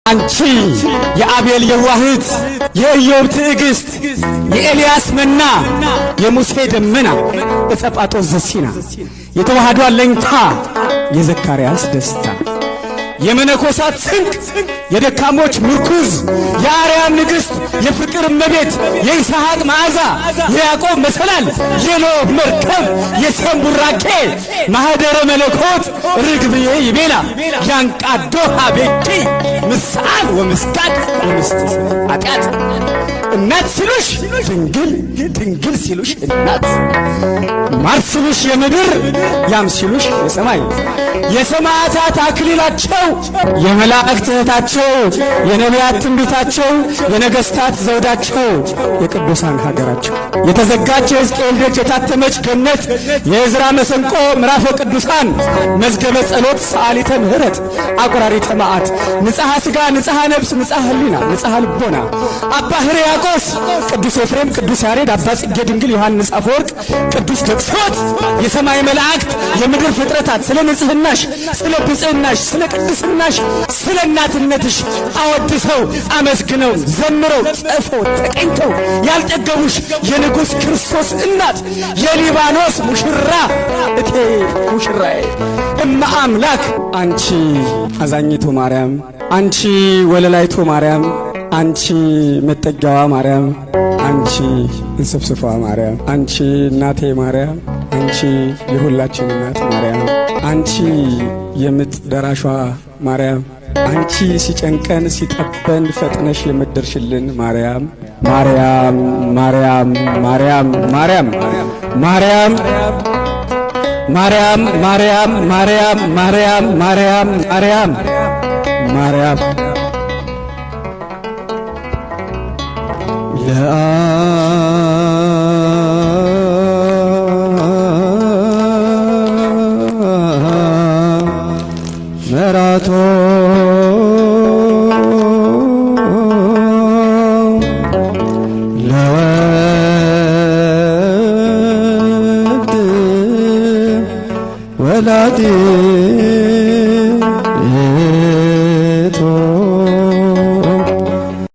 አንቺ የአቤል የዋህት የኢዮብ ትዕግስት የኤልያስ መና የሙሴ ደመና የጸጳጦስ ዘሲና የተዋህዶ አለኝታ የዘካርያስ ደስታ የመነኮሳት ስንቅ የደካሞች ምርኩዝ የአርያም ንግሥት የፍቅር እመቤት የይስሐቅ መዓዛ የያዕቆብ መሰላል የኖህ መርከብ የሴም ቡራኬ ማኅደረ መለኮት ርግብዬ ይቤላ ያንቃዶ ሀቤኪ ምስዓል ወምስጋድ ወምስት ኃጢአት እናት ሲሉሽ ድንግል ድንግል ሲሉሽ እናት ማር ሲሉሽ የምድር ያም ሲሉሽ የሰማይ የሰማዕታት አክሊላቸው የመላእክት እህታቸው የነቢያት ትንቢታቸው የነገሥታት ዘውዳቸው የቅዱሳን ሀገራቸው የተዘጋች የሕዝቅኤል ደጅ የታተመች ገነት የዕዝራ መሰንቆ ምዕራፈ ቅዱሳን መዝገበ ጸሎት ሰዓሊተ ምሕረት አቁራሪተ መዓት ንጽሐ ሥጋ ንጽሐ ነፍስ ንጽሐ ሕሊና ንጽሐ ልቦና አባ ሕርያቆስ ቅዱስ ኤፍሬም ቅዱስ ያሬድ አባ ጽጌ ድንግል ዮሐንስ አፈወርቅ ቅዱስ ደቅሶት የሰማይ መላእክት የምድር ፍጥረታት ስለ ንጽሕናሽ ስለ ብጽዕናሽ ስለ ቅድስናሽ ስለ እናትነትሽ አወድሰው አመስግነው ዘምረው ጽፈው ተቀኝተው ያልጠገቡሽ የንጉሥ ክርስቶስ እናት የሊባኖስ ሙሽራ እቴ ሙሽራዬ እመ አምላክ አንቺ አዛኝቱ ማርያም አንቺ ወለላይቱ ማርያም አንቺ መጠጊያዋ ማርያም አንቺ እንስፍስፏ ማርያም አንቺ እናቴ ማርያም አንቺ የሁላችን እናት ማርያም አንቺ የምጥ ደራሿ ማርያም አንቺ ሲጨንቀን ሲጠበን ፈጥነሽ የምትደርሽልን ማርያም ማርያም ማርያም ማርያም ማርያም ማርያም ማርያም ማርያም ማርያም ማርያም ማርያም ማርያም ማርያም መራቶ ለወድ ወላዲ